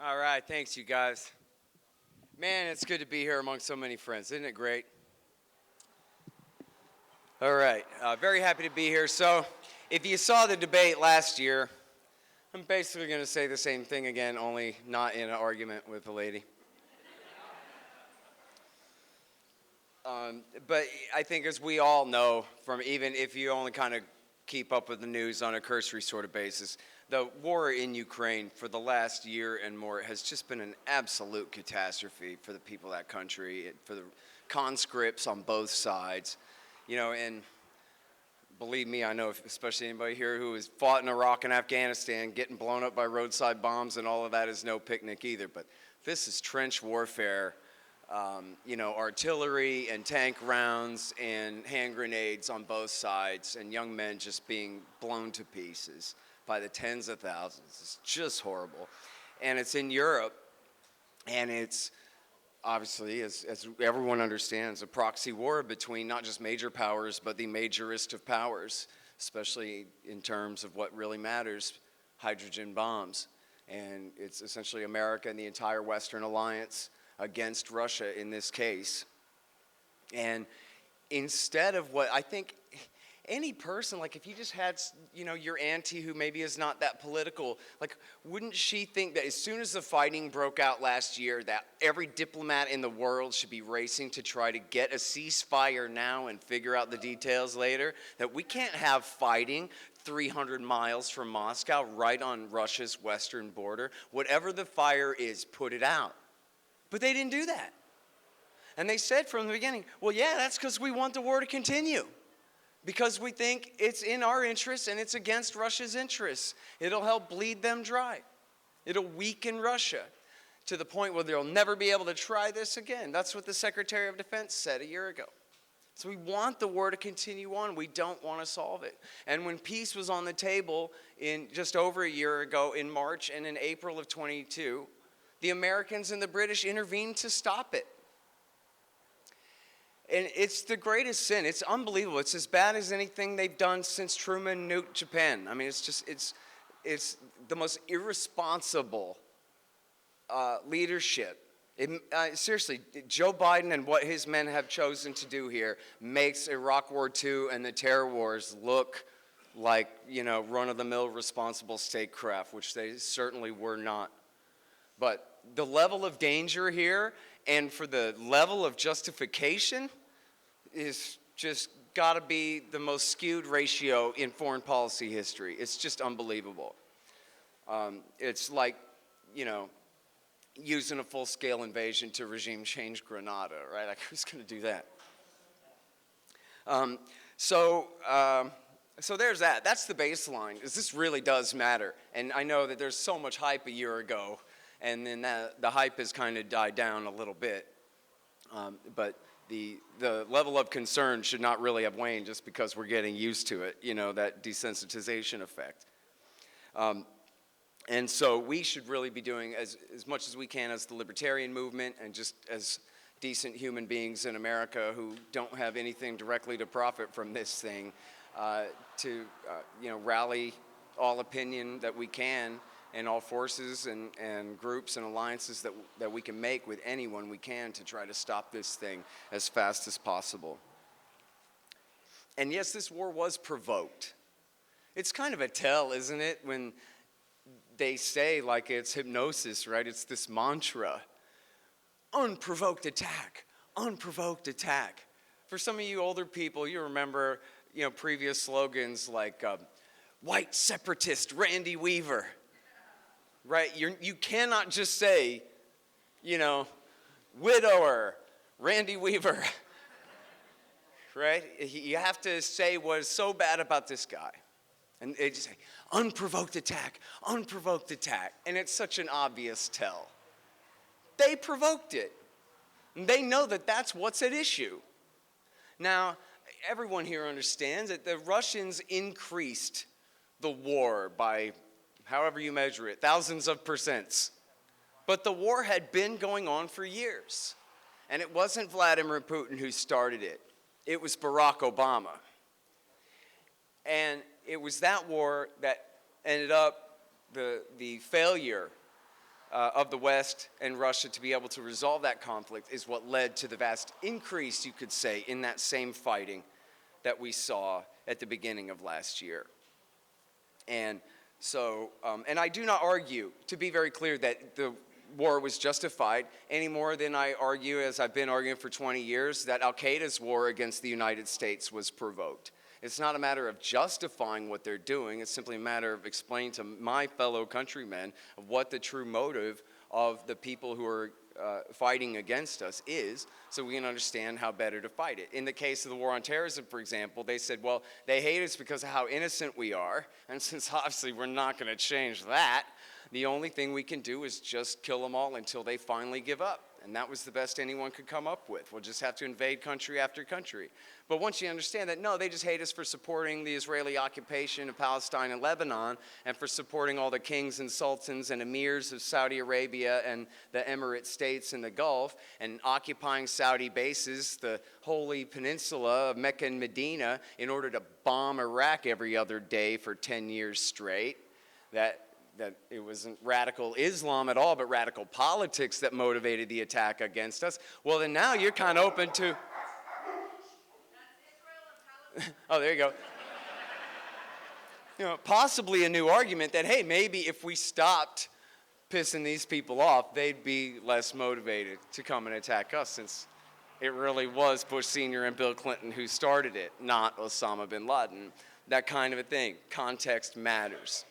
All right, thanks you guys. Man, it's good to be here among so many friends. Isn't it great? All right, very happy to be here. So, if you saw the debate last year, I'm basically going to say the same thing again, only not in an argument with a lady. But I think as we all know, from even if you only kind of keep up with the news on a cursory sort of basis, the war in Ukraine for the last year and more has just been an absolute catastrophe for the people of that country, for the conscripts on both sides. You know, and believe me, I know, especially anybody here who has fought in Iraq and Afghanistan, getting blown up by roadside bombs and all of that is no picnic either. But this is trench warfare. Artillery and tank rounds and hand grenades on both sides, and young men just being blown to pieces by the tens of thousands. It's just horrible. And it's in Europe, and it's obviously, as everyone understands, a proxy war between not just major powers, but the majorist of powers, especially in terms of what really matters, hydrogen bombs. And it's essentially America and the entire Western alliance against Russia in this case. And instead of what I think any person, like if you just had, your auntie who maybe is not that political, like wouldn't she think that as soon as the fighting broke out last year that every diplomat in the world should be racing to try to get a ceasefire now and figure out the details later? That we can't have fighting 300 miles from Moscow right on Russia's western border. Whatever the fire is, put it out. But they didn't do that. And they said from the beginning, well, yeah, that's because we want the war to continue. Because we think it's in our interests and it's against Russia's interests. It'll help bleed them dry. It'll weaken Russia to the point where they'll never be able to try this again. That's what the Secretary of Defense said a year ago. So we want the war to continue on. We don't want to solve it. And when peace was on the table in just over a year ago in March and in April of 22, the Americans and the British intervened to stop it. And it's the greatest sin. It's unbelievable. It's as bad as anything they've done since Truman nuked Japan. I mean, it's the most irresponsible leadership. Seriously, Joe Biden and what his men have chosen to do here makes Iraq War II and the terror wars look like, run-of-the-mill responsible statecraft, which they certainly were not. But the level of danger here and for the level of justification is just got to be the most skewed ratio in foreign policy history. It's just unbelievable. It's like, using a full-scale invasion to regime change Grenada, right? Like, who's going to do that? So there's that. That's the baseline, is this really does matter. And I know that there's so much hype a year ago, and then the hype has kind of died down a little bit. But the level of concern should not really have waned just because we're getting used to it, that desensitization effect. And so we should really be doing as much as we can as the libertarian movement and just as decent human beings in America who don't have anything directly to profit from this thing, to rally all opinion that we can and all forces and groups and alliances that we can make with anyone we can to try to stop this thing as fast as possible. And yes, this war was provoked. It's kind of a tell, isn't it, when they say, like it's hypnosis, right? It's this mantra, unprovoked attack, unprovoked attack. For some of you older people, you remember, previous slogans like white separatist Randy Weaver. Right, you cannot just say, widower, Randy Weaver, right? You have to say what is so bad about this guy. And they just say, unprovoked attack, unprovoked attack. And it's such an obvious tell. They provoked it. And they know that that's what's at issue. Now, everyone here understands that the Russians increased the war by however you measure it, thousands of percents. But the war had been going on for years. And it wasn't Vladimir Putin who started it. It was Barack Obama. And it was that war that ended up the failure of the West and Russia to be able to resolve that conflict is what led to the vast increase, you could say, in that same fighting that we saw at the beginning of last year. And so, and I do not argue, to be very clear, that the war was justified any more than I argue, as I've been arguing for 20 years, that Al-Qaeda's war against the United States was provoked. It's not a matter of justifying what they're doing. It's simply a matter of explaining to my fellow countrymen what the true motive of the people who are fighting against us is, so we can understand how better to fight it. In the case of the war on terrorism, for example, they said, well, they hate us because of how innocent we are, and since obviously we're not going to change that, the only thing we can do is just kill them all until they finally give up. And that was the best anyone could come up with. We'll just have to invade country after country. But once you understand that, no, they just hate us for supporting the Israeli occupation of Palestine and Lebanon, and for supporting all the kings and sultans and emirs of Saudi Arabia and the Emirate states in the Gulf, and occupying Saudi bases, the holy peninsula of Mecca and Medina, in order to bomb Iraq every other day for 10 years straight. That it wasn't radical Islam at all, but radical politics that motivated the attack against us. Well, then now you're kind of open to... Oh, there you go. You know, possibly a new argument that, hey, maybe if we stopped pissing these people off, they'd be less motivated to come and attack us, since it really was Bush Sr. and Bill Clinton who started it, not Osama bin Laden. That kind of a thing. Context matters.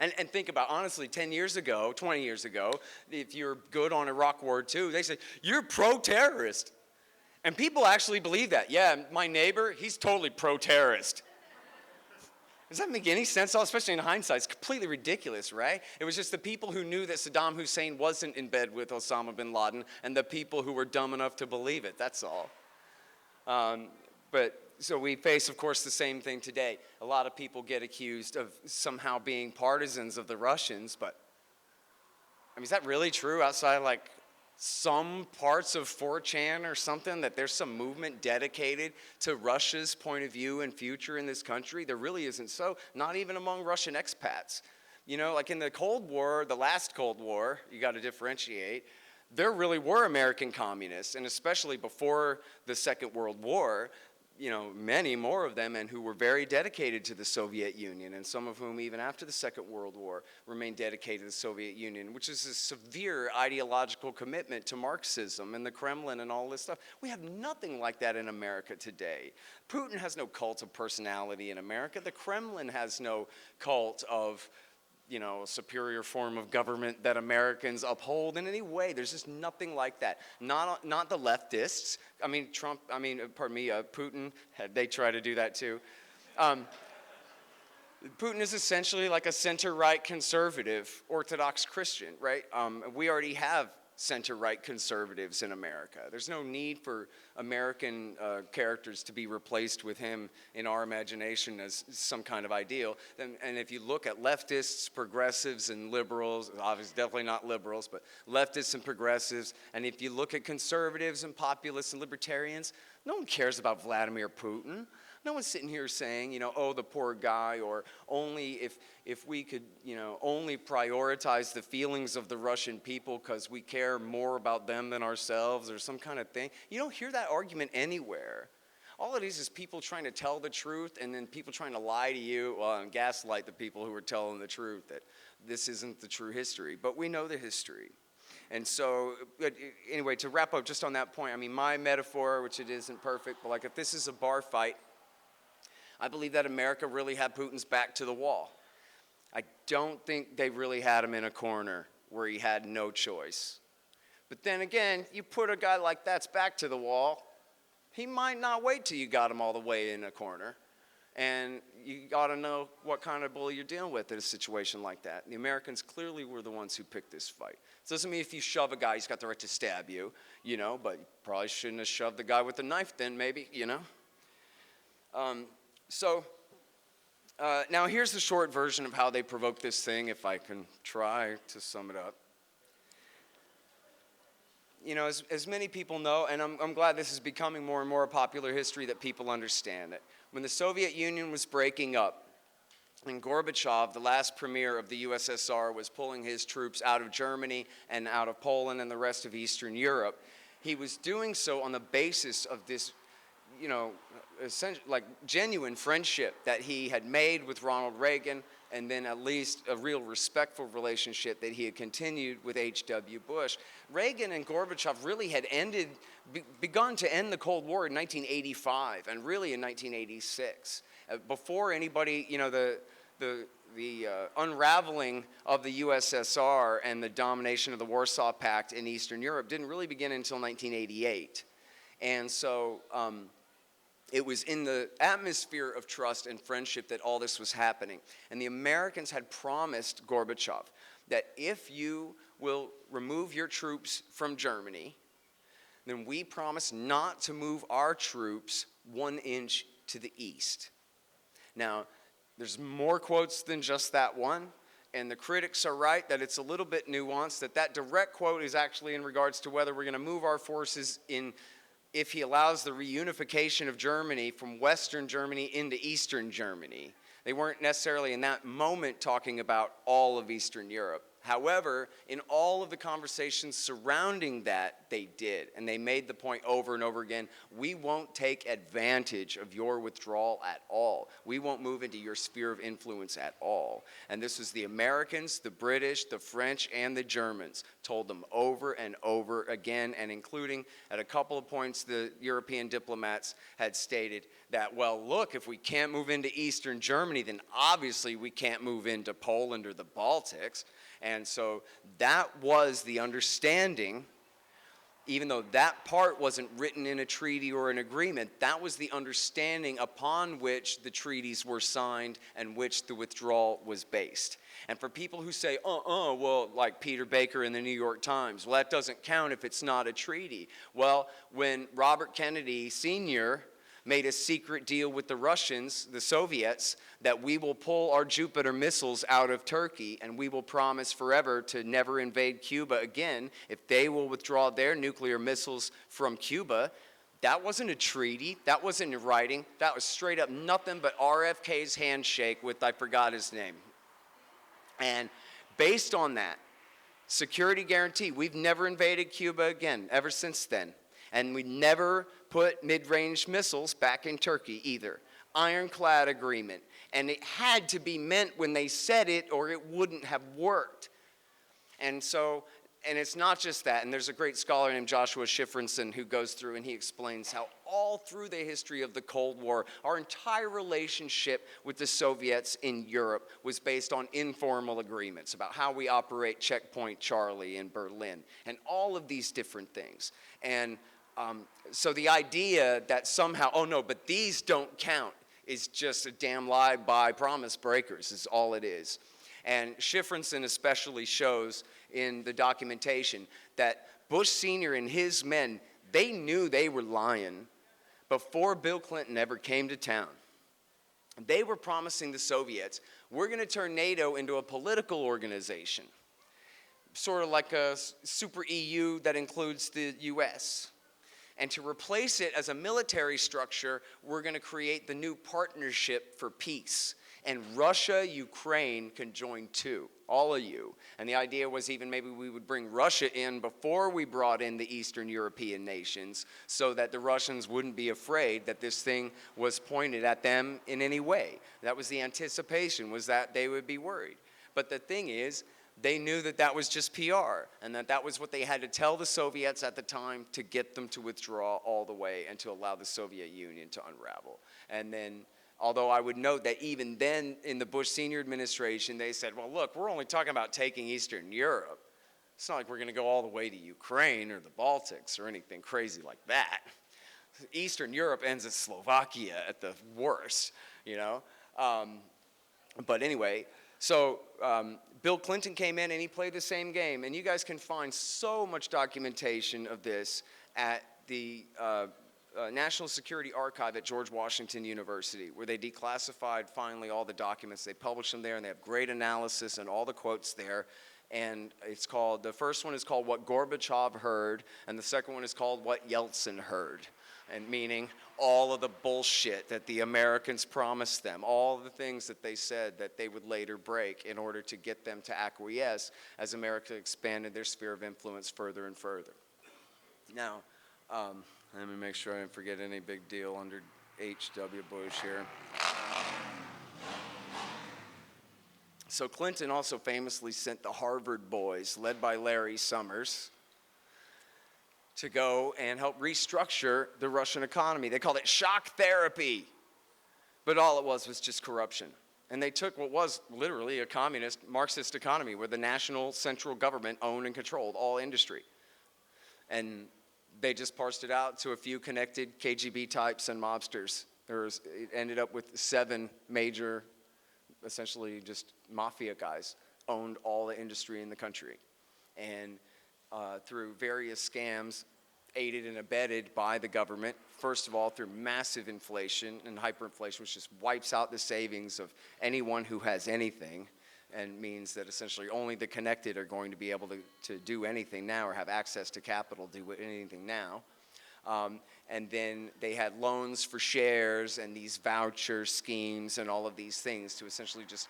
And think about, honestly, 10 years ago, 20 years ago, if you're good on Iraq War II, they said, you're pro-terrorist. And people actually believe that. Yeah, my neighbor, he's totally pro-terrorist. Does that make any sense? Especially in hindsight, it's completely ridiculous, right? It was just the people who knew that Saddam Hussein wasn't in bed with Osama bin Laden, and the people who were dumb enough to believe it, that's all. So we face, of course, the same thing today. A lot of people get accused of somehow being partisans of the Russians, but I mean, is that really true outside of like some parts of 4chan or something, that there's some movement dedicated to Russia's point of view and future in this country? There really isn't so, not even among Russian expats. You know, like in the Cold War, the last Cold War, you got to differentiate, there really were American communists, and especially before the Second World War, you know, many more of them, and who were very dedicated to the Soviet Union, and some of whom even after the Second World War remained dedicated to the Soviet Union, which is a severe ideological commitment to Marxism and the Kremlin and all this stuff. We have nothing like that in America today. Putin has no cult of personality in America. The Kremlin has no cult of, you know, a superior form of government that Americans uphold in any way. There's just nothing like that. Not the leftists. I mean, Putin, they try to do that too. Putin is essentially like a center-right conservative Orthodox Christian, right? We already have center-right conservatives in America. There's no need for American characters to be replaced with him in our imagination as some kind of ideal. And if you look at leftists, progressives, and liberals, obviously definitely not liberals, but leftists and progressives, and if you look at conservatives and populists and libertarians, no one cares about Vladimir Putin. No one's sitting here saying, you know, oh, the poor guy, or only if we could, you know, only prioritize the feelings of the Russian people because we care more about them than ourselves, or some kind of thing. You don't hear that argument anywhere. All it is people trying to tell the truth, and then people trying to lie to you, and gaslight the people who are telling the truth, that this isn't the true history. But we know the history. And so, anyway, to wrap up just on that point, I mean, my metaphor, which it isn't perfect, but like if this is a bar fight, I believe that America really had Putin's back to the wall. I don't think they really had him in a corner where he had no choice. But then again, you put a guy like that's back to the wall, he might not wait till you got him all the way in a corner. And you got to know what kind of bully you're dealing with in a situation like that. The Americans clearly were the ones who picked this fight. It doesn't mean if you shove a guy, he's got the right to stab you, you know, but you probably shouldn't have shoved the guy with the knife then, maybe, you know. Now here's the short version of how they provoked this thing, if I can try to sum it up. You know, as many people know, and I'm glad this is becoming more and more a popular history that people understand it. When the Soviet Union was breaking up, And Gorbachev, the last premier of the USSR, was pulling his troops out of Germany and out of Poland and the rest of Eastern Europe. He was doing so on the basis of this, you know, like genuine friendship that he had made with Ronald Reagan, and then at least a real respectful relationship that he had continued with H.W. Bush. Reagan and Gorbachev really had begun to end the Cold War in 1985, and really in 1986. Before anybody, you know, the unraveling of the USSR and the domination of the Warsaw Pact in Eastern Europe didn't really begin until 1988. And so it was in the atmosphere of trust and friendship that all this was happening. And the Americans had promised Gorbachev that if you will remove your troops from Germany, then we promise not to move our troops 1 inch to the east. Now, there's more quotes than just that one, and the critics are right that it's a little bit nuanced, that direct quote is actually in regards to whether we're going to move our forces in, if he allows the reunification of Germany from Western Germany into Eastern Germany. They weren't necessarily in that moment talking about all of Eastern Europe. However, in all of the conversations surrounding that, they did. And they made the point over and over again, we won't take advantage of your withdrawal at all. We won't move into your sphere of influence at all. And this was the Americans, the British, the French, and the Germans told them over and over again, and including at a couple of points the European diplomats had stated that, well, look, if we can't move into Eastern Germany, then obviously we can't move into Poland or the Baltics. And so that was the understanding, even though that part wasn't written in a treaty or an agreement, that was the understanding upon which the treaties were signed and which the withdrawal was based. And for people who say, well, like Peter Baker in the New York Times, well, that doesn't count if it's not a treaty. Well, when Robert Kennedy Sr. made a secret deal with the Russians, the Soviets, that we will pull our Jupiter missiles out of Turkey and we will promise forever to never invade Cuba again if they will withdraw their nuclear missiles from Cuba. That wasn't a treaty. That wasn't in writing. That was straight up nothing but RFK's handshake with, I forgot his name. And based on that security guarantee, we've never invaded Cuba again ever since then. And we never put mid-range missiles back in Turkey either. Ironclad agreement. And it had to be meant when they said it or it wouldn't have worked. And so, and it's not just that. And there's a great scholar named Joshua Shifrinson who goes through and he explains how all through the history of the Cold War, our entire relationship with the Soviets in Europe was based on informal agreements about how we operate Checkpoint Charlie in Berlin and all of these different things. And so the idea that somehow, oh no, but these don't count is just a damn lie by promise breakers is all it is. And Shifrinson especially shows in the documentation that Bush Sr. and his men, they knew they were lying before Bill Clinton ever came to town. They were promising the Soviets, we're going to turn NATO into a political organization, sort of like a super EU that includes the US. And to replace it as a military structure, we're going to create the new Partnership for Peace. And Russia, Ukraine can join too, all of you. And the idea was even maybe we would bring Russia in before we brought in the Eastern European nations so that the Russians wouldn't be afraid that this thing was pointed at them in any way. That was the anticipation, was that they would be worried. But the thing is, they knew that that was just PR and that that was what they had to tell the Soviets at the time to get them to withdraw all the way and to allow the Soviet Union to unravel. And then, although I would note that even then in the Bush Sr. administration, they said, well, look, we're only talking about taking Eastern Europe. It's not like we're going to go all the way to Ukraine or the Baltics or anything crazy like that. Eastern Europe ends at Slovakia at the worst, you know. But anyway, so Bill Clinton came in and he played the same game. And you guys can find so much documentation of this at the National Security Archive at George Washington University, where they declassified finally all the documents. They published them there, and they have great analysis and all the quotes there. And it's called, the first one is called What Gorbachev Heard, and the second one is called What Yeltsin Heard. and meaning all of the bullshit that the Americans promised them, all the things that they said that they would later break in order to get them to acquiesce as America expanded their sphere of influence further and further. Now, let me make sure I didn't forget any big deal under H.W. Bush here. So Clinton also famously sent the Harvard boys, led by Larry Summers, to go and help restructure the Russian economy. They called it shock therapy, but all it was just corruption. And they took what was literally a communist, Marxist economy where the national central government owned and controlled all industry. And they just parsed it out to a few connected KGB types and mobsters. It ended up with 7 major, essentially just mafia guys, owned all the industry in the country. And through various scams, aided and abetted by the government, first of all through massive inflation and hyperinflation, which just wipes out the savings of anyone who has anything, and means that essentially only the connected are going to be able to do anything now or have access to capital, do anything now. And then they had loans for shares and these voucher schemes and all of these things to essentially just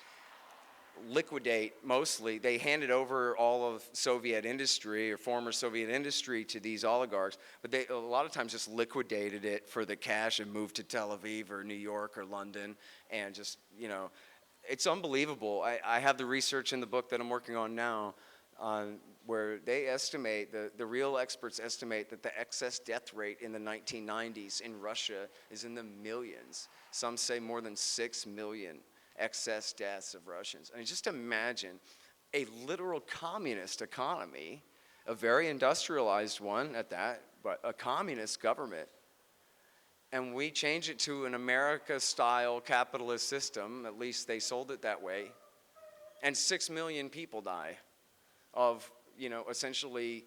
liquidate. Mostly they handed over all of Soviet industry or former Soviet industry to these oligarchs, but they a lot of times just liquidated it for the cash and moved to Tel Aviv or New York or London, and just, you know, it's unbelievable. I have the research in the book that I'm working on now where they estimate, the real experts estimate that the excess death rate in the 1990s in Russia is in the millions. Some say more than 6 million excess deaths of Russians. I mean, just imagine a literal communist economy, a very industrialized one at that, but a communist government, and we change it to an America-style capitalist system, at least they sold it that way, and 6 million people die of, you know, essentially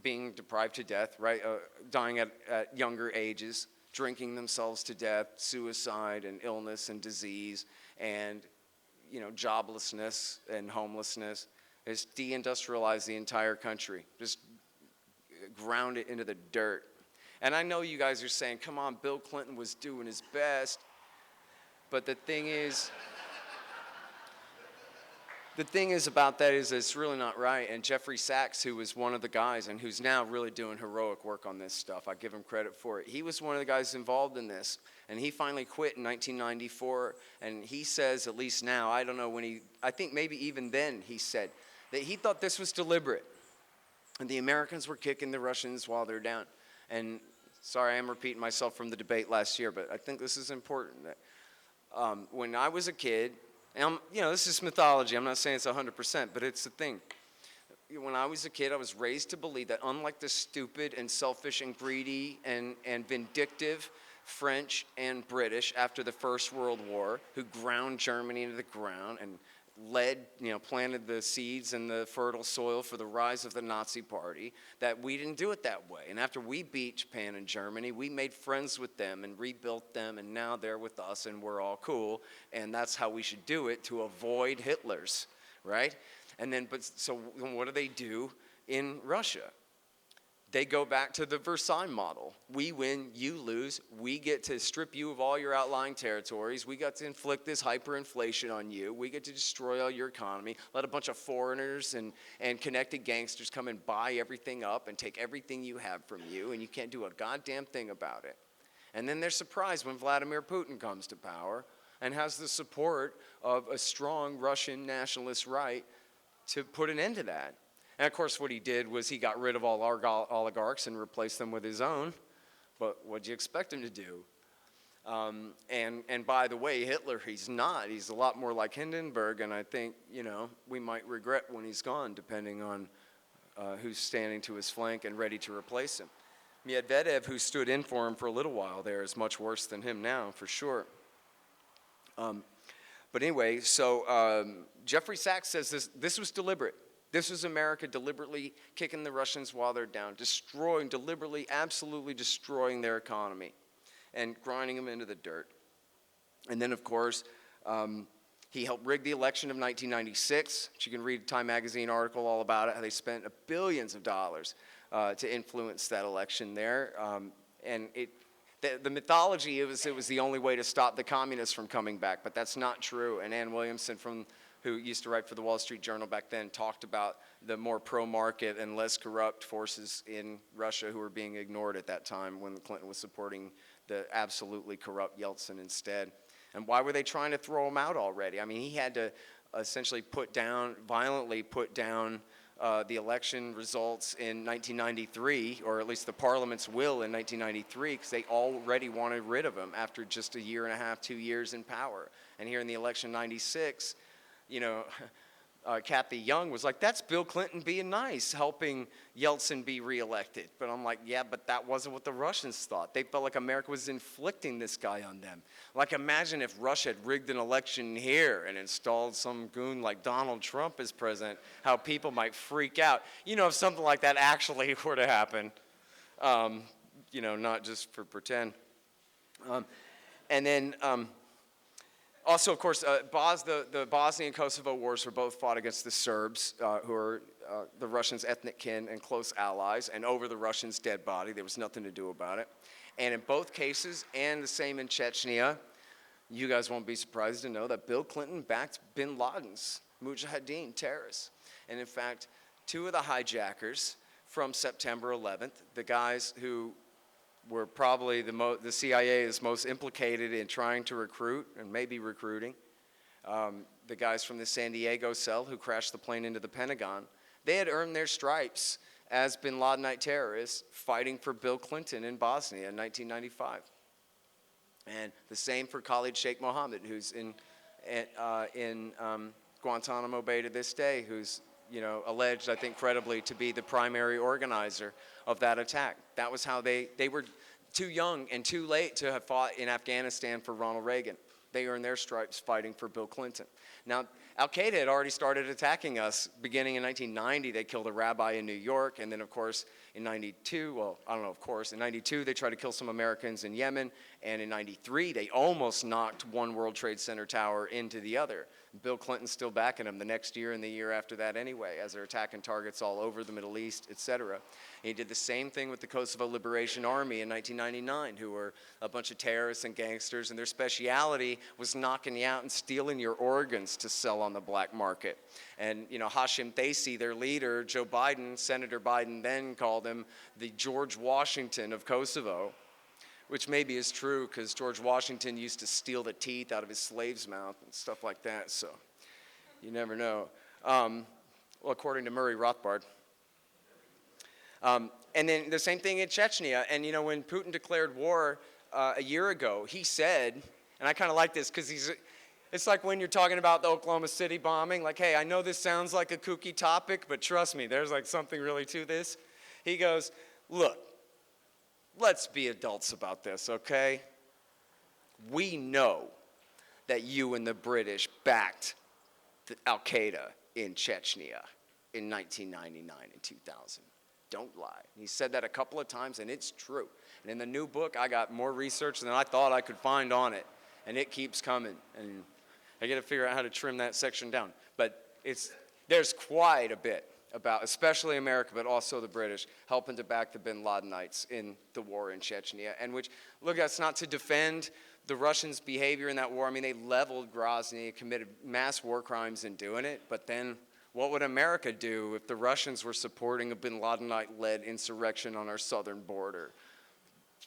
being deprived to death, right? Dying at younger ages, drinking themselves to death, suicide and illness and disease, and, you know, joblessness and homelessness. It's deindustrialized the entire country, just ground it into the dirt. And I know you guys are saying, come on, Bill Clinton was doing his best. But the thing is about that is it's really not right. And Jeffrey Sachs, who was one of the guys and who's now really doing heroic work on this stuff, I give him credit for it. He was one of the guys involved in this. And he finally quit in 1994. And he says, at least now, I don't know when I think maybe even then he said that he thought this was deliberate. And the Americans were kicking the Russians while they're down. And sorry, I'm repeating myself from the debate last year, but I think this is important. That when I was a kid, and this is mythology. I'm not saying it's 100%, but it's the thing. When I was a kid, I was raised to believe that unlike the stupid and selfish and greedy and vindictive French and British after the First World War, who ground Germany into the ground and planted the seeds in the fertile soil for the rise of the Nazi Party, that we didn't do it that way. And after we beat Japan and Germany, we made friends with them and rebuilt them, and now they're with us and we're all cool, and that's how we should do it to avoid Hitler's, right? And then, so what do they do in Russia? They go back to the Versailles model. We win, you lose. We get to strip you of all your outlying territories. We got to inflict this hyperinflation on you. We get to destroy all your economy, let a bunch of foreigners and connected gangsters come and buy everything up and take everything you have from you, and you can't do a goddamn thing about it. And then they're surprised when Vladimir Putin comes to power and has the support of a strong Russian nationalist right to put an end to that. And of course, what he did was he got rid of all our oligarchs and replaced them with his own. But what'd you expect him to do? And by the way, Hitler, he's not. He's a lot more like Hindenburg, and I think, we might regret when he's gone, depending on who's standing to his flank and ready to replace him. Medvedev, who stood in for him for a little while there, is much worse than him now, for sure. But anyway, so Jeffrey Sachs says this was deliberate. This was America deliberately kicking the Russians while they're down, deliberately, absolutely destroying their economy and grinding them into the dirt. And then, of course, he helped rig the election of 1996. You can read a Time magazine article all about it, how they spent billions of dollars to influence that election there. And the mythology, it was the only way to stop the communists from coming back, but that's not true. And Ann Williamson, who used to write for the Wall Street Journal back then, talked about the more pro-market and less corrupt forces in Russia who were being ignored at that time when Clinton was supporting the absolutely corrupt Yeltsin instead. And why were they trying to throw him out already? I mean, he had to essentially violently put down the election results in 1993, or at least the parliament's will in 1993, because they already wanted rid of him after just a year and a half, 2 years in power. And here in the election 96, Kathy Young was like, that's Bill Clinton being nice, helping Yeltsin be reelected. But I'm like, yeah, but that wasn't what the Russians thought. They felt like America was inflicting this guy on them. Like, imagine if Russia had rigged an election here and installed some goon like Donald Trump as president, how people might freak out. If something like that actually were to happen, not just for pretend. Also, of course, the Bosnia and Kosovo wars were both fought against the Serbs, who are the Russians' ethnic kin and close allies, and over the Russians' dead body. There was nothing to do about it. And in both cases, and the same in Chechnya, you guys won't be surprised to know that Bill Clinton backed bin Laden's Mujahideen terrorists. And in fact, two of the hijackers from September 11th, the guys who were probably the CIA is most implicated in trying to recruit and maybe recruiting. The guys from the San Diego cell who crashed the plane into the Pentagon, they had earned their stripes as bin Ladenite terrorists fighting for Bill Clinton in Bosnia in 1995. And the same for Khalid Sheikh Mohammed, who's in Guantanamo Bay to this day, who's alleged, I think, credibly, to be the primary organizer of that attack. That was how they were too young and too late to have fought in Afghanistan for Ronald Reagan. They earned their stripes fighting for Bill Clinton. Now, Al-Qaeda had already started attacking us beginning in 1990. They killed a rabbi in New York, and then, of course, in 92, well, I don't know, of course, in 92, they tried to kill some Americans in Yemen, and in 93, they almost knocked one World Trade Center tower into the other. Bill Clinton's still backing them the next year and the year after that anyway, as they're attacking targets all over the Middle East, etc. He did the same thing with the Kosovo Liberation Army in 1999, who were a bunch of terrorists and gangsters, and their speciality was knocking you out and stealing your organs to sell on the black market. And, Hashim Thaci, their leader, Joe Biden, Senator Biden then called him the George Washington of Kosovo, which maybe is true because George Washington used to steal the teeth out of his slave's mouth and stuff like that, so you never know. Well, according to Murray Rothbard. And then the same thing in Chechnya. And, when Putin declared war a year ago, he said, and I kind of like this because it's like when you're talking about the Oklahoma City bombing, like, hey, I know this sounds like a kooky topic, but trust me, there's like something really to this. He goes, look, let's be adults about this, okay? We know that you and the British backed Al-Qaeda in Chechnya in 1999 and 2000. Don't lie. He said that a couple of times, and it's true. And in the new book, I got more research than I thought I could find on it, and it keeps coming. And I got to figure out how to trim that section down. But there's quite a bit about, especially America, but also the British, helping to back the bin Ladenites in the war in Chechnya. And which, look, that's not to defend the Russians' behavior in that war. I mean, they leveled Grozny, committed mass war crimes in doing it, but then what would America do if the Russians were supporting a bin Ladenite-led insurrection on our southern border?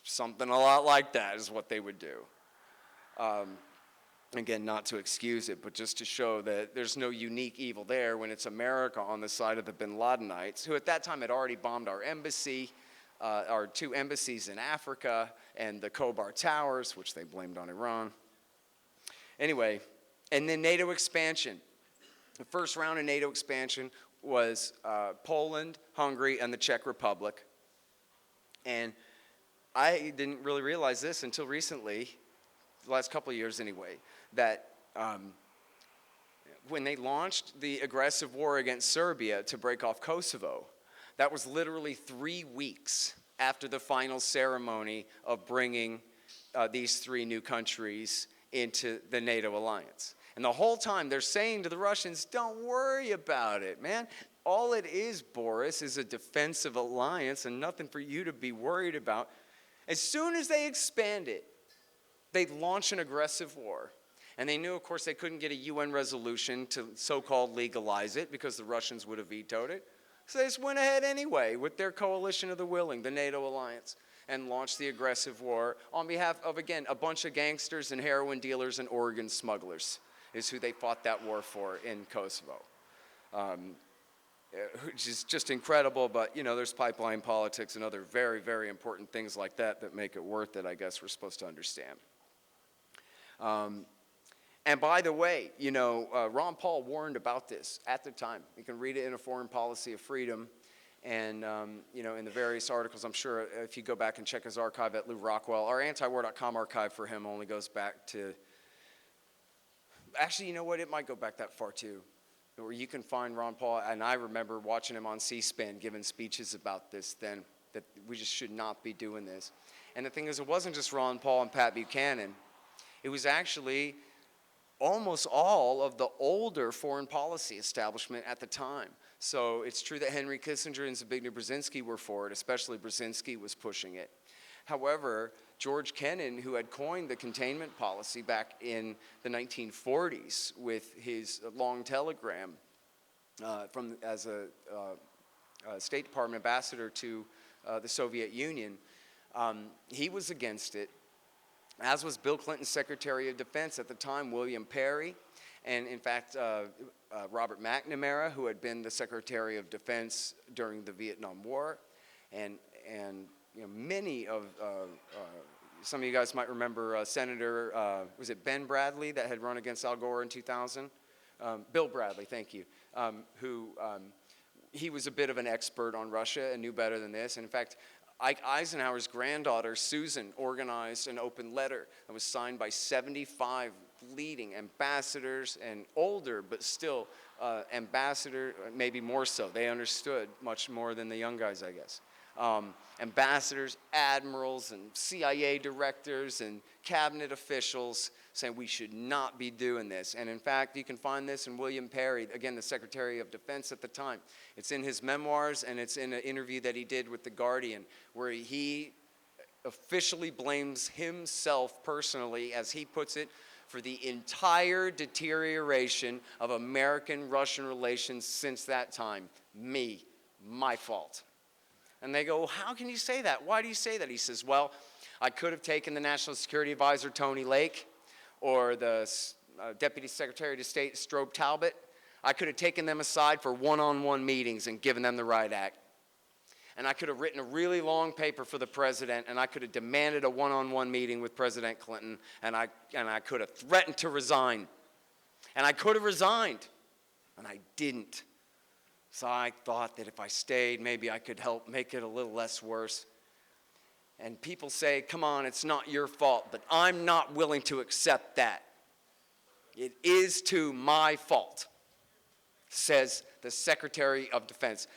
Something a lot like that is what they would do. Again, not to excuse it, but just to show that there's no unique evil there when it's America on the side of the bin Ladenites, who at that time had already bombed our embassy, our two embassies in Africa, and the Khobar Towers, which they blamed on Iran. Anyway, and then NATO expansion. The first round of NATO expansion was Poland, Hungary, and the Czech Republic. And I didn't really realize this until recently, the last couple of years anyway, that when they launched the aggressive war against Serbia to break off Kosovo, that was literally 3 weeks after the final ceremony of bringing these three new countries into the NATO alliance. And the whole time they're saying to the Russians, don't worry about it, man. All it is, Boris, is a defensive alliance and nothing for you to be worried about. As soon as they expand it, they launch an aggressive war. And they knew, of course, they couldn't get a UN resolution to so-called legalize it because the Russians would have vetoed it. So they just went ahead anyway with their coalition of the willing, the NATO alliance, and launched the aggressive war on behalf of, again, a bunch of gangsters and heroin dealers and organ smugglers is who they fought that war for in Kosovo. Which is just incredible, but, there's pipeline politics and other very, very important things like that that make it worth it, I guess we're supposed to understand. And by the way, Ron Paul warned about this at the time. You can read it in A Foreign Policy of Freedom and, in the various articles. I'm sure if you go back and check his archive at Lou Rockwell, our antiwar.com archive for him only goes back to, actually, you know what? It might go back that far, too, where you can find Ron Paul. And I remember watching him on C-SPAN giving speeches about this then, that we just should not be doing this. And the thing is, it wasn't just Ron Paul and Pat Buchanan. It was actually almost all of the older foreign policy establishment at the time. So it's true that Henry Kissinger and Zbigniew Brzezinski were for it, especially Brzezinski was pushing it. However, George Kennan, who had coined the containment policy back in the 1940s with his long telegram as a State Department ambassador to the Soviet Union, he was against it, as was Bill Clinton's Secretary of Defense at the time, William Perry, and in fact, Robert McNamara, who had been the Secretary of Defense during the Vietnam War, and many of, some of you guys might remember Senator, was it Ben Bradley that had run against Al Gore in 2000? Bill Bradley, thank you, who he was a bit of an expert on Russia and knew better than this. And in fact, Ike Eisenhower's granddaughter, Susan, organized an open letter that was signed by 75 leading ambassadors and older, but still ambassador, maybe more so. They understood much more than the young guys, I guess. Ambassadors, admirals, and CIA directors and cabinet officials saying we should not be doing this. And in fact, you can find this in William Perry, again, the Secretary of Defense at the time. It's in his memoirs, and it's in an interview that he did with The Guardian, where he officially blames himself personally, as he puts it, for the entire deterioration of American-Russian relations since that time. Me, my fault. And they go, well, how can you say that? Why do you say that? He says, well, I could have taken the National Security Advisor, Tony Lake, or the Deputy Secretary of State, Strobe Talbot. I could have taken them aside for one-on-one meetings and given them the right act. And I could have written a really long paper for the president, and I could have demanded a one-on-one meeting with President Clinton, and I could have threatened to resign. And I could have resigned, and I didn't. So I thought that if I stayed, maybe I could help make it a little less worse. And people say, come on, it's not your fault, but I'm not willing to accept that. It is to my fault, says the Secretary of Defense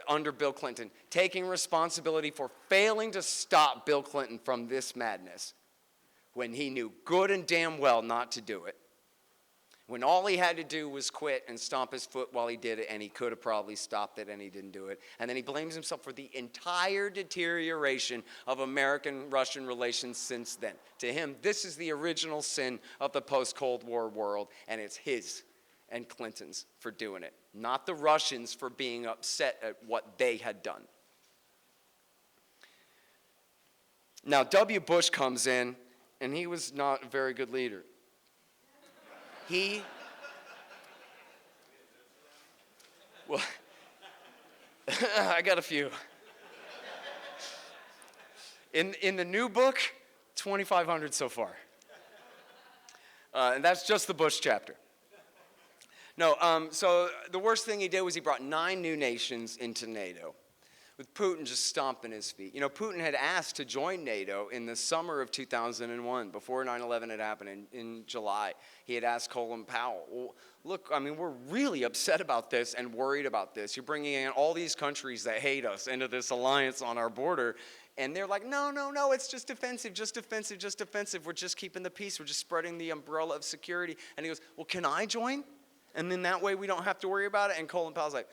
under Bill Clinton, taking responsibility for failing to stop Bill Clinton from this madness when he knew good and damn well not to do it. When all he had to do was quit and stomp his foot while he did it, and he could have probably stopped it, and he didn't do it. And then he blames himself for the entire deterioration of American-Russian relations since then. To him, this is the original sin of the post-Cold War world, and it's his and Clinton's for doing it, not the Russians for being upset at what they had done. Now, W. Bush comes in, and he was not a very good leader. Well, I got a few. In the new book, 2,500 so far. And that's just the Bush chapter. No, so the worst thing he did was he brought 9 new nations into NATO, with Putin just stomping his feet. You know, Putin had asked to join NATO in the summer of 2001, before 9/11 had happened in July. He had asked Colin Powell, well, look, I mean, we're really upset about this and worried about this. You're bringing in all these countries that hate us into this alliance on our border. And they're like, no, it's just defensive. We're just keeping the peace. We're just spreading the umbrella of security. And he goes, well, can I join? And then that way we don't have to worry about it. And Colin Powell's like,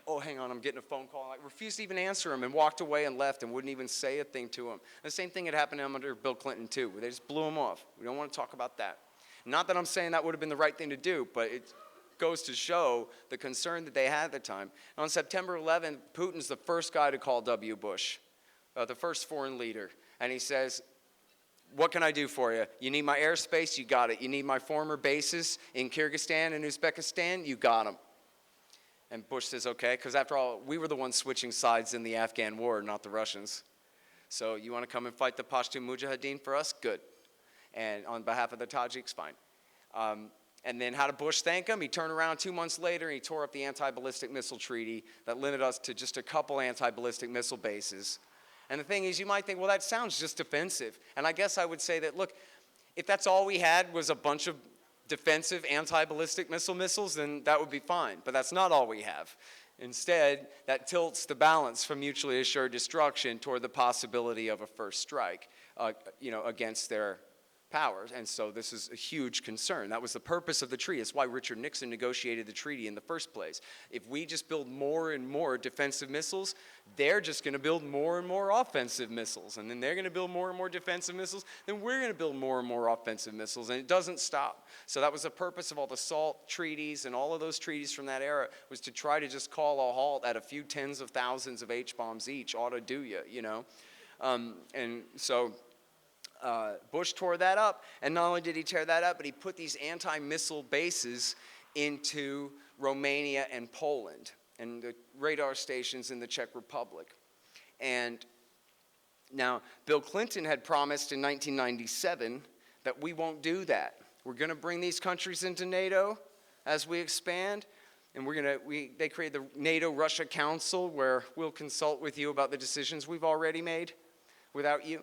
oh, hang on, I'm getting a phone call. I refused to even answer him and walked away and left and wouldn't even say a thing to him. And the same thing had happened to him under Bill Clinton, too, where they just blew him off. We don't want to talk about that. Not that I'm saying that would have been the right thing to do, but it goes to show the concern that they had at the time. And on September 11th, Putin's the first guy to call W. Bush, the first foreign leader. And he says, what can I do for you? You need my airspace? You got it. You need my former bases in Kyrgyzstan and Uzbekistan? You got them. And Bush says, okay, because after all, we were the ones switching sides in the Afghan war, not the Russians. So you want to come and fight the Pashtun Mujahideen for us? Good. And on behalf of the Tajiks, fine. And then how did Bush thank him? He turned around 2 months later and he tore up the anti-ballistic missile treaty that limited us to just a couple anti-ballistic missile bases. And the thing is, you might think, well, that sounds just defensive. And I guess I would say that, look, if that's all we had was a bunch of defensive anti-ballistic missiles, then that would be fine. But that's not all we have. Instead, that tilts the balance from mutually assured destruction toward the possibility of a first strike, against their powers. And so this is a huge concern. That was the purpose of the treaty. That's why Richard Nixon negotiated the treaty in the first place. If we just build more and more defensive missiles, they're just going to build more and more offensive missiles. And then they're going to build more and more defensive missiles. Then we're going to build more and more offensive missiles. And it doesn't stop. So that was the purpose of all the SALT treaties and all of those treaties from that era, was to try to just call a halt at a few tens of thousands of H-bombs each. Ought to do you, And so Bush tore that up, and not only did he tear that up, but he put these anti-missile bases into Romania and Poland, and the radar stations in the Czech Republic. And now, Bill Clinton had promised in 1997 that we won't do that. We're going to bring these countries into NATO as we expand, and they created the NATO-Russia Council, where we'll consult with you about the decisions we've already made without you.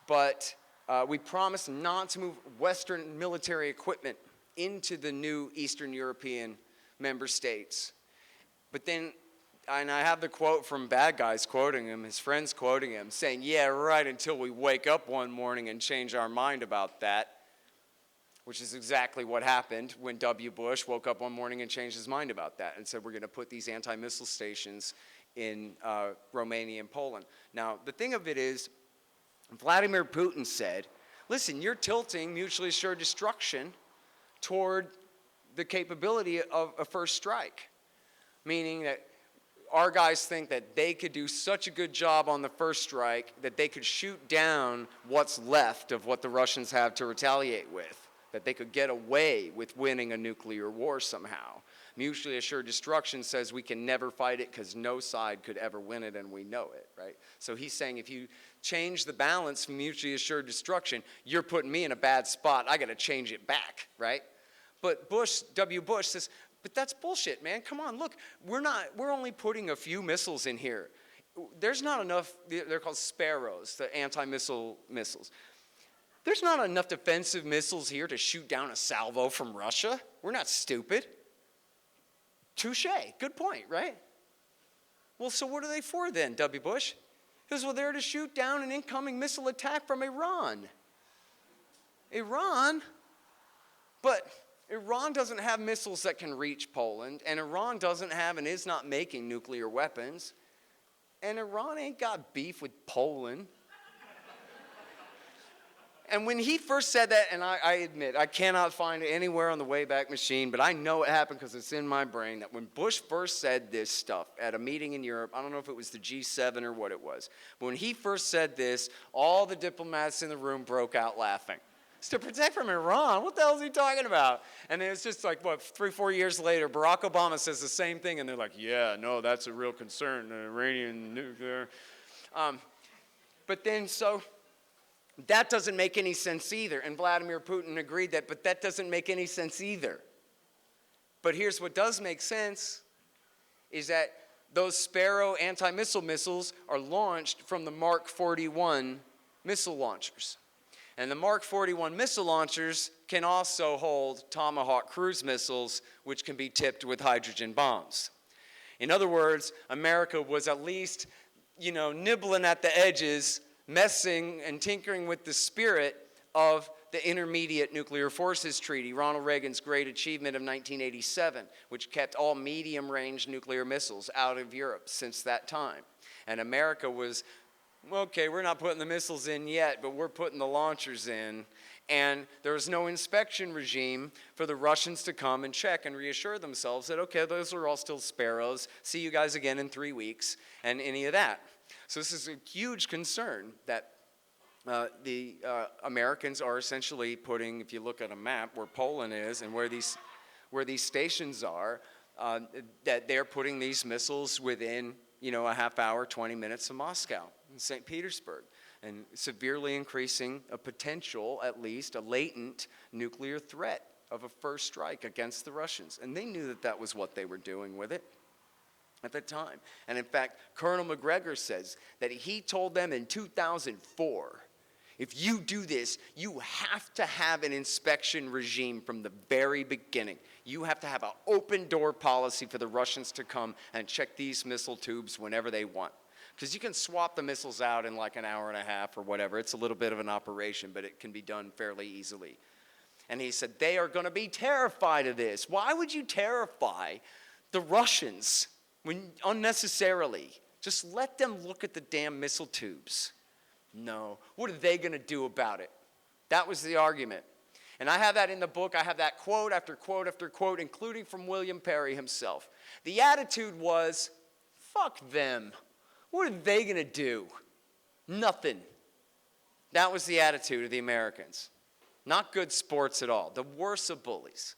But we promised not to move Western military equipment into the new Eastern European member states. But then, and I have the quote from bad guys quoting him, his friends quoting him, saying, yeah, right, until we wake up one morning and change our mind about that, which is exactly what happened when W. Bush woke up one morning and changed his mind about that and said, we're going to put these anti-missile stations in Romania and Poland. Now, the thing of it is, Vladimir Putin said, listen, you're tilting mutually assured destruction toward the capability of a first strike, meaning that our guys think that they could do such a good job on the first strike that they could shoot down what's left of what the Russians have to retaliate with, that they could get away with winning a nuclear war somehow. Mutually assured destruction says we can never fight it because no side could ever win it, and we know it, right? So he's saying if you change the balance from mutually assured destruction, you're putting me in a bad spot. I got to change it back, right? But W. Bush says, but that's bullshit, man. Come on, look, we're only putting a few missiles in here. There's not enough, they're called Sparrows, the anti-missile missiles. There's not enough defensive missiles here to shoot down a salvo from Russia. We're not stupid. Touche. Good point, right? Well, so what are they for then, W. Bush? He says, well, they're to shoot down an incoming missile attack from Iran. Iran? But Iran doesn't have missiles that can reach Poland, and Iran doesn't have and is not making nuclear weapons, and Iran ain't got beef with Poland. And when he first said that, and I admit, I cannot find it anywhere on the Wayback Machine, but I know it happened because it's in my brain, that when Bush first said this stuff at a meeting in Europe, I don't know if it was the G7 or what it was, but when he first said this, all the diplomats in the room broke out laughing. It's to protect from Iran? What the hell is he talking about? And then it's just like, 3-4 years later, Barack Obama says the same thing, and they're like, yeah, no, that's a real concern, Iranian nuclear. But then, so that doesn't make any sense either. And Vladimir Putin agreed that, but that doesn't make any sense either. But here's what does make sense, is that those Sparrow anti-missile missiles are launched from the Mark 41 missile launchers. And the Mark 41 missile launchers can also hold Tomahawk cruise missiles, which can be tipped with hydrogen bombs. In other words, America was at least, nibbling at the edges, messing and tinkering with the spirit of the Intermediate Nuclear Forces Treaty, Ronald Reagan's great achievement of 1987, which kept all medium-range nuclear missiles out of Europe since that time. And America was, okay, we're not putting the missiles in yet, but we're putting the launchers in. And there was no inspection regime for the Russians to come and check and reassure themselves that, okay, those are all still sparrows. See you guys again in 3 weeks, and any of that. So this is a huge concern that the Americans are essentially putting, if you look at a map, where Poland is and where these stations are, that they're putting these missiles within, a half hour, 20 minutes of Moscow and St. Petersburg, and severely increasing a potential, at least, a latent nuclear threat of a first strike against the Russians. And they knew that that was what they were doing with it at the time. And in fact, Colonel McGregor says that he told them in 2004, if you do this, you have to have an inspection regime from the very beginning. You have to have an open door policy for the Russians to come and check these missile tubes whenever they want. Because you can swap the missiles out in like an hour and a half or whatever. It's a little bit of an operation, but it can be done fairly easily. And he said, they are going to be terrified of this. Why would you terrify the Russians unnecessarily? Just let them look at the damn missile tubes. No. What are they going to do about it? That was the argument. And I have that in the book. I have that quote after quote after quote, including from William Perry himself. The attitude was, fuck them. What are they going to do? Nothing. That was the attitude of the Americans. Not good sports at all. The worst of bullies.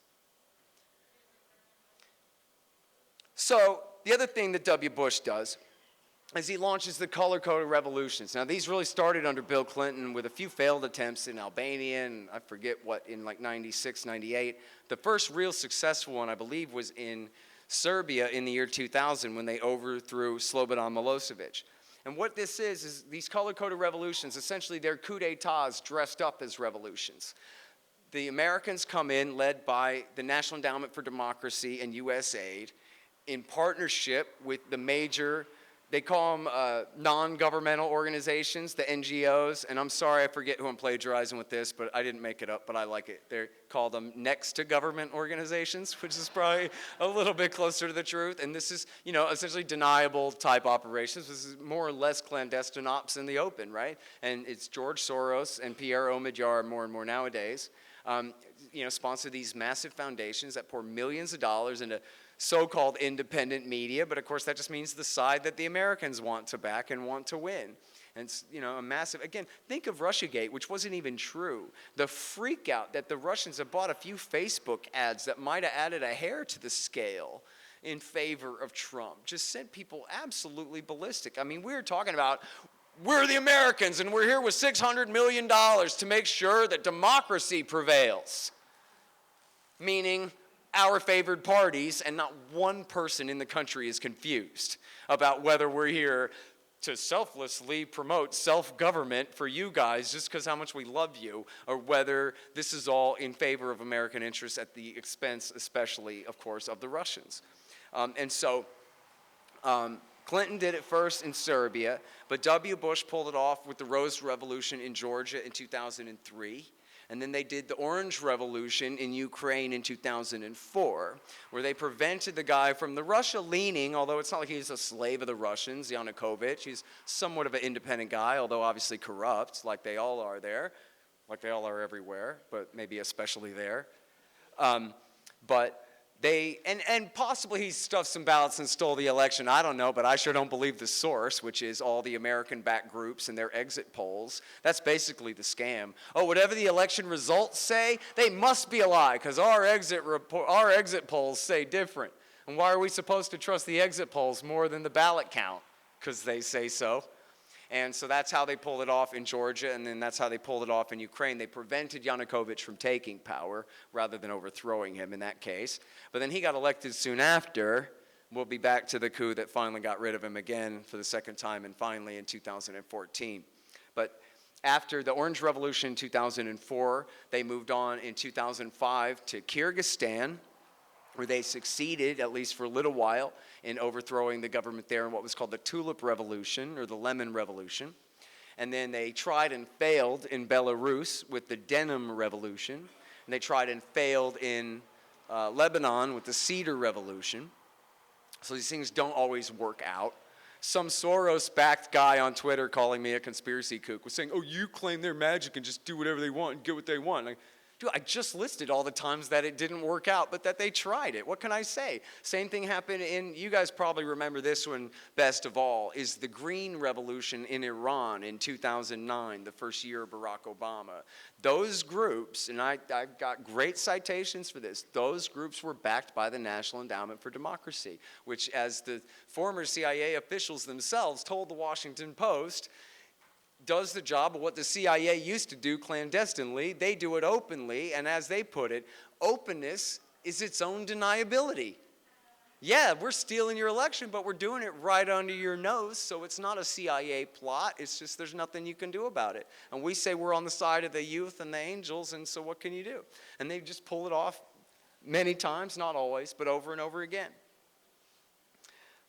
So the other thing that W. Bush does is he launches the color-coded revolutions. Now, these really started under Bill Clinton with a few failed attempts in Albania, and I forget what, in like 96, 98. The first real successful one, I believe, was in Serbia in the year 2000 when they overthrew Slobodan Milosevic. And what this is these color-coded revolutions, essentially they're coup d'etats dressed up as revolutions. The Americans come in, led by the National Endowment for Democracy and USAID, in partnership with the major, they call them non-governmental organizations, the NGOs, and I'm sorry I forget who I'm plagiarizing with this, but I didn't make it up, but I like it. They call them next to government organizations, which is probably a little bit closer to the truth, and this is, essentially deniable type operations. This is more or less clandestine ops in the open, right? And it's George Soros and Pierre Omidyar more and more nowadays, sponsor these massive foundations that pour millions of dollars into so-called independent media, but of course that just means the side that the Americans want to back and want to win. And it's, a massive, again, think of Russiagate, which wasn't even true. The freak out that the Russians have bought a few Facebook ads that might have added a hair to the scale in favor of Trump just sent people absolutely ballistic. I mean, we're talking about, we're the Americans and we're here with $600 million to make sure that democracy prevails. Meaning, our favored parties, and not one person in the country is confused about whether we're here to selflessly promote self-government for you guys just because how much we love you, or whether this is all in favor of American interests at the expense, especially, of course, of the Russians. Clinton did it first in Serbia, but W. Bush pulled it off with the Rose Revolution in Georgia in 2003. And then they did the Orange Revolution in Ukraine in 2004, where they prevented the guy from the Russia-leaning, although it's not like he's a slave of the Russians, Yanukovych. He's somewhat of an independent guy, although obviously corrupt, like they all are there, like they all are everywhere, but maybe especially there. But they, and possibly he stuffed some ballots and stole the election. I don't know, but I sure don't believe the source, which is all the American-backed groups and their exit polls. That's basically the scam. Oh, whatever the election results say, they must be a lie, because our exit polls say different. And why are we supposed to trust the exit polls more than the ballot count? Because they say so. And so that's how they pulled it off in Georgia, and then that's how they pulled it off in Ukraine. They prevented Yanukovych from taking power rather than overthrowing him in that case. But then he got elected soon after. We'll be back to the coup that finally got rid of him again for the second time, and finally in 2014. But after the Orange Revolution in 2004, they moved on in 2005 to Kyrgyzstan, where they succeeded, at least for a little while, in overthrowing the government there in what was called the Tulip Revolution, or the Lemon Revolution. And then they tried and failed in Belarus with the Denim Revolution. And they tried and failed in Lebanon with the Cedar Revolution. So these things don't always work out. Some Soros-backed guy on Twitter calling me a conspiracy kook was saying, oh, you claim they're magic and just do whatever they want and get what they want. Like, dude, I just listed all the times that it didn't work out, but that they tried it. What can I say? Same thing happened you guys probably remember this one best of all, is the Green Revolution in Iran in 2009, the first year of Barack Obama. Those groups, and I got great citations for this, those groups were backed by the National Endowment for Democracy, which, as the former CIA officials themselves told the Washington Post, does the job of what the CIA used to do clandestinely. They do it openly, and as they put it, openness is its own deniability. Yeah, we're stealing your election, but we're doing it right under your nose, so it's not a CIA plot. It's just there's nothing you can do about it. And we say we're on the side of the youth and the angels, and so what can you do? And they just pull it off many times, not always, but over and over again.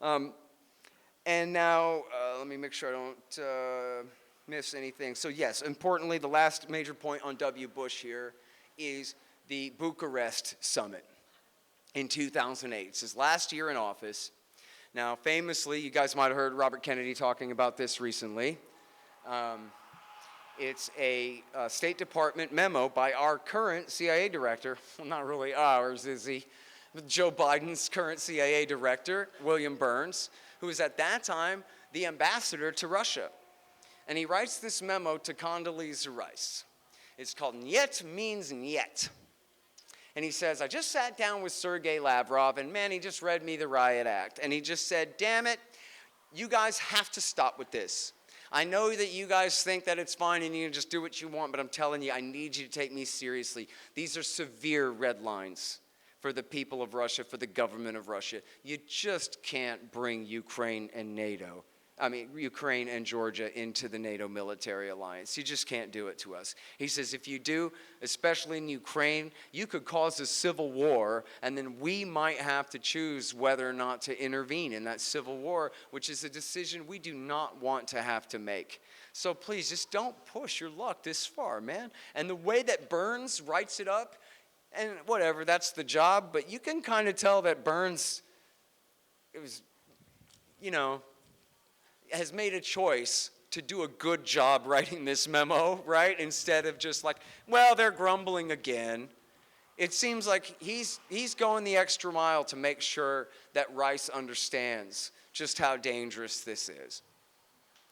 And now, let me make sure I don't miss anything. So yes, importantly, the last major point on W. Bush here is the Bucharest summit in 2008. It's his last year in office. Now, famously, you guys might have heard Robert Kennedy talking about this recently. It's a State Department memo by our current CIA director. Well, not really ours, is he? Joe Biden's current CIA director, William Burns, who was at that time the ambassador to Russia. And he writes this memo to Condoleezza Rice. It's called Niet Means Niet. And he says, I just sat down with Sergei Lavrov, and man, he just read me the Riot Act. And he just said, damn it, you guys have to stop with this. I know that you guys think that it's fine and you can just do what you want, but I'm telling you, I need you to take me seriously. These are severe red lines for the people of Russia, for the government of Russia. You just can't bring Ukraine and Georgia into the NATO military alliance. You just can't do it to us. He says, if you do, especially in Ukraine, you could cause a civil war, and then we might have to choose whether or not to intervene in that civil war, which is a decision we do not want to have to make. So please, just don't push your luck this far, man. And the way that Burns writes it up, and whatever, that's the job, but you can kind of tell that Burns, has made a choice to do a good job writing this memo, right? Instead of just like, well, they're grumbling again. It seems like he's going the extra mile to make sure that Rice understands just how dangerous this is.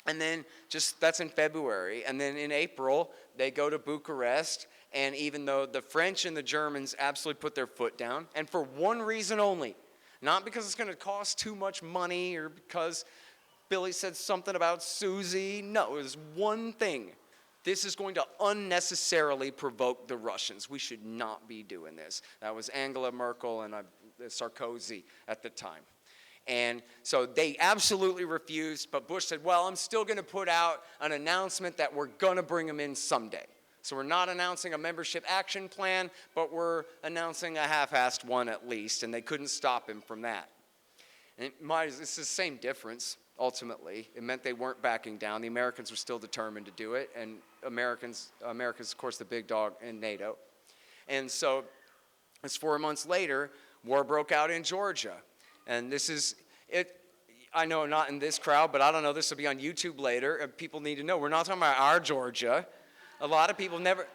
And then that's in February. And then in April, they go to Bucharest. And even though the French and the Germans absolutely put their foot down, and for one reason only, not because it's going to cost too much money or because Billy said something about Susie. No, it was one thing. This is going to unnecessarily provoke the Russians. We should not be doing this. That was Angela Merkel and Sarkozy at the time. And so they absolutely refused, but Bush said, well, I'm still going to put out an announcement that we're going to bring them in someday. So we're not announcing a membership action plan, but we're announcing a half-assed one at least, and they couldn't stop him from that. And it's the same difference. Ultimately, it meant they weren't backing down. The Americans were still determined to do it, and America's, of course, the big dog in NATO. And so, it's 4 months later, war broke out in Georgia. And this is, I know not in this crowd, but I don't know, this will be on YouTube later, and people need to know, we're not talking about our Georgia. A lot of people never,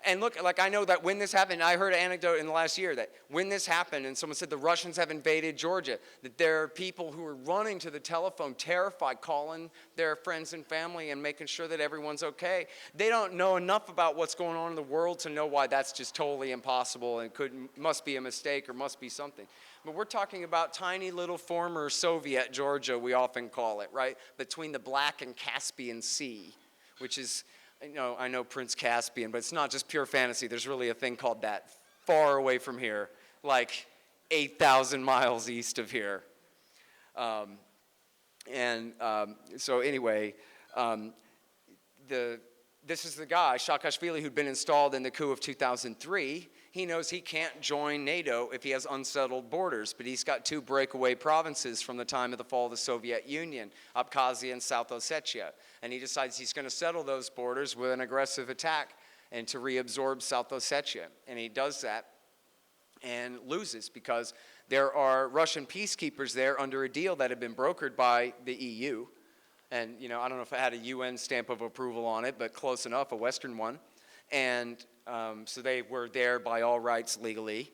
and look, like I know that when this happened, I heard an anecdote in the last year that when this happened and someone said the Russians have invaded Georgia, that there are people who are running to the telephone, terrified, calling their friends and family and making sure that everyone's okay. They don't know enough about what's going on in the world to know why that's just totally impossible and must be a mistake or must be something. But we're talking about tiny little former Soviet Georgia, we often call it, right? Between the Black and Caspian Sea, which is, I know Prince Caspian, but it's not just pure fantasy. There's really a thing called that far away from here, like 8,000 miles east of here. So anyway, this is the guy, Saakashvili, who'd been installed in the coup of 2003. he knows he can't join NATO if he has unsettled borders, but he's got 2 breakaway provinces from the time of the fall of the Soviet Union, Abkhazia and South Ossetia. And he decides he's going to settle those borders with an aggressive attack and to reabsorb South Ossetia. And he does that and loses because there are Russian peacekeepers there under a deal that had been brokered by the EU. And, I don't know if it had a UN stamp of approval on it, but close enough, a Western one. And so they were there by all rights legally.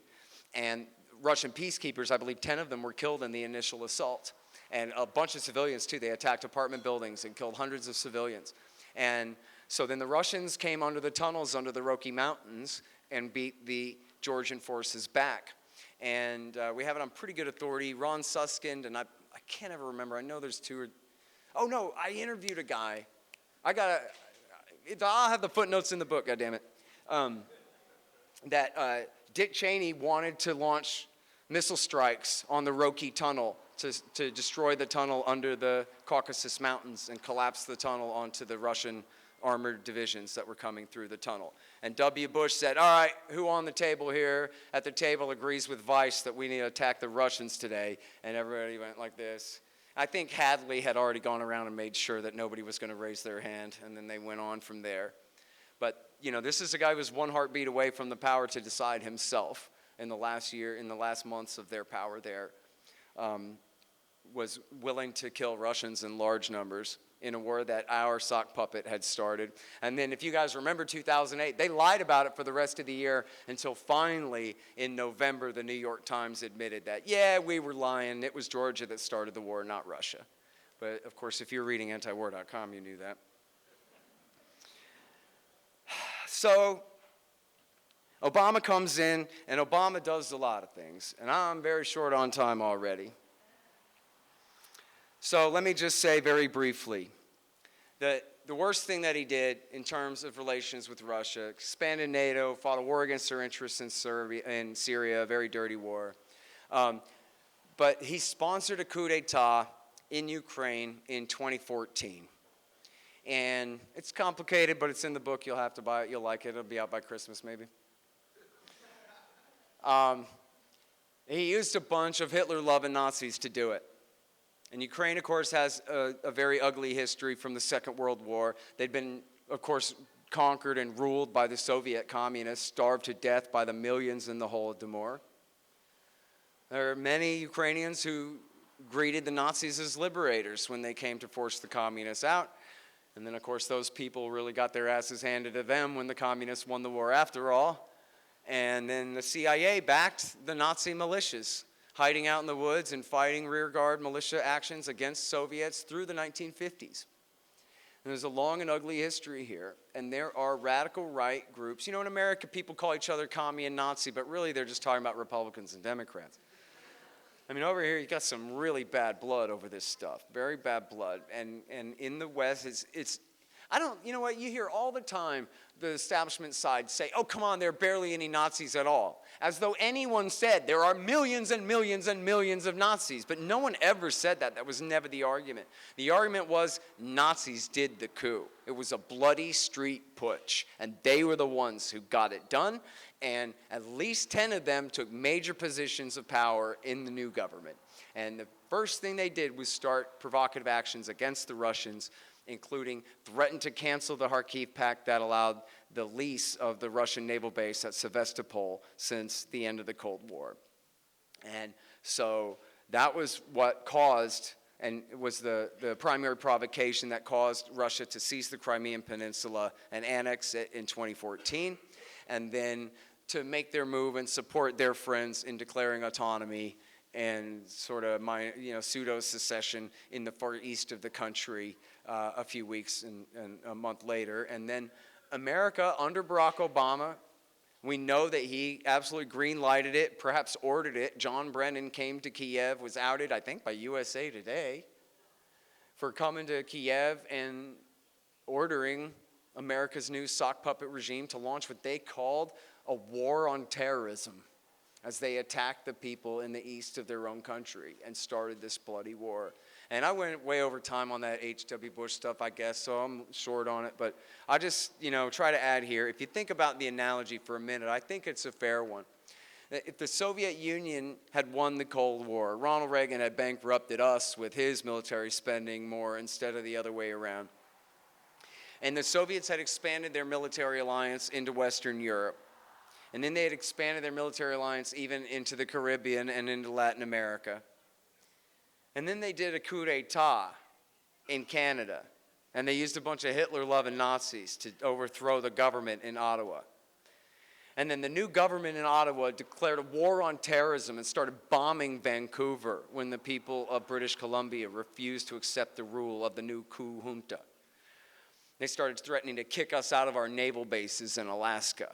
And Russian peacekeepers, I believe 10 of them were killed in the initial assault. And a bunch of civilians, too. They attacked apartment buildings and killed hundreds of civilians. And so then the Russians came under the tunnels under the Rocky Mountains and beat the Georgian forces back. And we have it on pretty good authority. Ron Suskind, and I can't ever remember. I know there's 2 or... Oh, no, I interviewed a guy. I'll have the footnotes in the book, goddammit. That Dick Cheney wanted to launch missile strikes on the Rocky Tunnel to destroy the tunnel under the Caucasus Mountains and collapse the tunnel onto the Russian armored divisions that were coming through the tunnel. And W. Bush said, all right, who on the table here at the table agrees with Vice that we need to attack the Russians today? And everybody went like this. I think Hadley had already gone around and made sure that nobody was going to raise their hand, and then they went on from there. But, this is a guy who was 1 heartbeat away from the power to decide himself in the last months of their power there, was willing to kill Russians in large numbers in a war that our sock puppet had started. And then if you guys remember 2008, they lied about it for the rest of the year until finally in November, the New York Times admitted that, yeah, we were lying. It was Georgia that started the war, not Russia. But of course, if you're reading antiwar.com, you knew that. So Obama comes in, and Obama does a lot of things. And I'm very short on time already. So let me just say very briefly that the worst thing that he did in terms of relations with Russia, expanded NATO, fought a war against their interests in Syria, a very dirty war. But he sponsored a coup d'etat in Ukraine in 2014. And it's complicated, but it's in the book. You'll have to buy it. You'll like it. It'll be out by Christmas, maybe. He used a bunch of Hitler-loving Nazis to do it. And Ukraine, of course, has a very ugly history from the Second World War. They'd been, of course, conquered and ruled by the Soviet communists, starved to death by the millions in the Holodomor. There are many Ukrainians who greeted the Nazis as liberators when they came to force the communists out. And then, of course, those people really got their asses handed to them when the communists won the war after all. And then the CIA backed the Nazi militias, hiding out in the woods and fighting rearguard militia actions against Soviets through the 1950s. And there's a long and ugly history here. And there are radical right groups. In America, people call each other commie and Nazi, but really they're just talking about Republicans and Democrats. Over here, you got some really bad blood over this stuff, very bad blood. And in the West, you hear all the time the establishment side say, oh, come on, there are barely any Nazis at all. As though anyone said there are millions and millions and millions of Nazis. But no one ever said that. That was never the argument. The argument was Nazis did the coup. It was a bloody street putsch. And they were the ones who got it done. And at least 10 of them took major positions of power in the new government. And the first thing they did was start provocative actions against the Russians, including threatened to cancel the Kharkiv Pact that allowed the lease of the Russian naval base at Sevastopol since the end of the Cold War. And so that was what caused, and it was the primary provocation that caused Russia to seize the Crimean Peninsula and annex it in 2014, and then to make their move and support their friends in declaring autonomy and sort of pseudo-secession in the far east of the country a few weeks and a month later. And then America, under Barack Obama, we know that he absolutely green-lighted it, perhaps ordered it. John Brennan came to Kiev, was outed, I think, by USA Today for coming to Kiev and ordering America's new sock puppet regime to launch what they called a war on terrorism, as they attacked the people in the east of their own country and started this bloody war. And I went way over time on that H.W. Bush stuff, I guess, so I'm short on it. But I just, try to add here. If you think about the analogy for a minute, I think it's a fair one. If the Soviet Union had won the Cold War, Ronald Reagan had bankrupted us with his military spending more instead of the other way around. And the Soviets had expanded their military alliance into Western Europe. And then they had expanded their military alliance even into the Caribbean and into Latin America. And then they did a coup d'etat in Canada. And they used a bunch of Hitler-loving Nazis to overthrow the government in Ottawa. And then the new government in Ottawa declared a war on terrorism and started bombing Vancouver when the people of British Columbia refused to accept the rule of the new coup junta. They started threatening to kick us out of our naval bases in Alaska.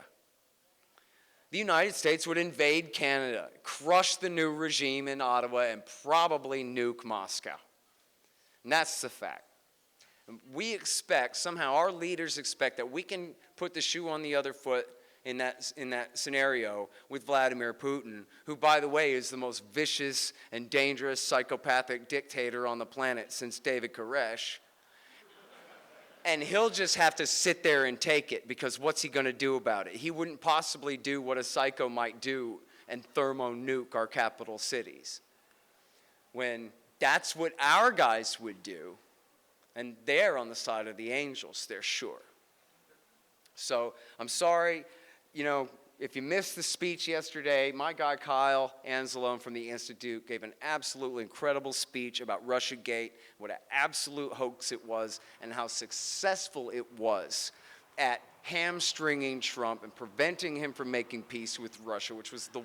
The United States would invade Canada, crush the new regime in Ottawa, and probably nuke Moscow. And that's the fact. We expect, somehow our leaders expect, that we can put the shoe on the other foot in that scenario with Vladimir Putin, who, by the way, is the most vicious and dangerous psychopathic dictator on the planet since David Koresh. And he'll just have to sit there and take it, because what's he going to do about it? He wouldn't possibly do what a psycho might do and thermo-nuke our capital cities. When that's what our guys would do, and they're on the side of the angels, they're sure. So I'm sorry, if you missed the speech yesterday, my guy Kyle Anzalone from the Institute gave an absolutely incredible speech about Russiagate, what an absolute hoax it was, and how successful it was at hamstringing Trump and preventing him from making peace with Russia, which was the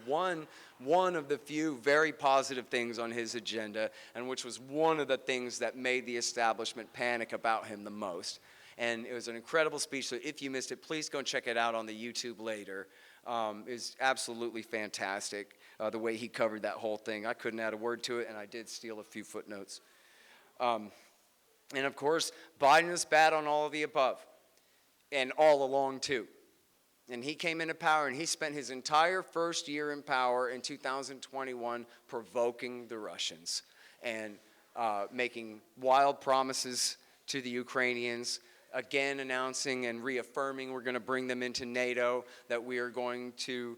one of the few very positive things on his agenda, and which was one of the things that made the establishment panic about him the most. And it was an incredible speech, so if you missed it, please go and check it out on the YouTube later. It was absolutely fantastic, the way he covered that whole thing. I couldn't add a word to it, and I did steal a few footnotes. And of course, Biden is bad on all of the above, and all along too. And he came into power, and he spent his entire first year in power in 2021 provoking the Russians and making wild promises to the Ukrainians, again announcing and reaffirming we're going to bring them into NATO, that we are going to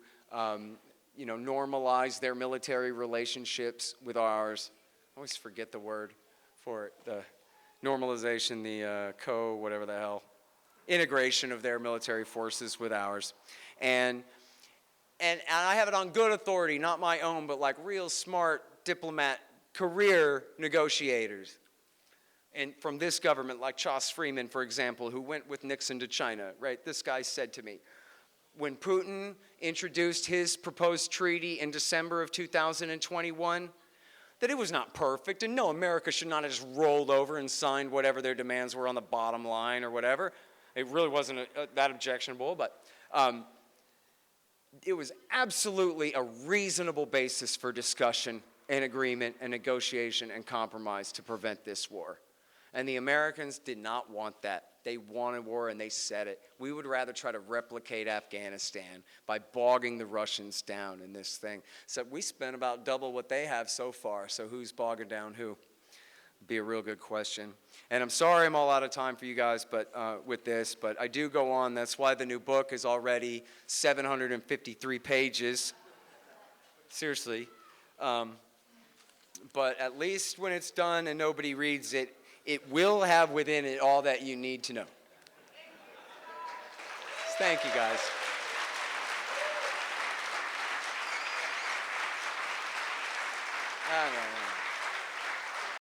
normalize their military relationships with ours. I always forget the word for it, the normalization, the whatever the hell, integration of their military forces with ours. And I have it on good authority, not my own, but like real smart diplomat, career negotiators. And from this government, like Chas Freeman, for example, who went with Nixon to China, right? This guy said to me, when Putin introduced his proposed treaty in December of 2021, that it was not perfect, and no, America should not have just rolled over and signed whatever their demands were on the bottom line or whatever. It really wasn't that objectionable, but it was absolutely a reasonable basis for discussion and agreement and negotiation and compromise to prevent this war. And the Americans did not want that. They wanted war, and they said it. We would rather try to replicate Afghanistan by bogging the Russians down in this thing. So we spent about double what they have so far, so who's bogging down who? Be a real good question. And I'm sorry I'm all out of time for you guys with this, but I do go on. That's why the new book is already 753 pages. Seriously. But at least when it's done and nobody reads it, it will have within it all that you need to know. Thank you, guys. I don't know.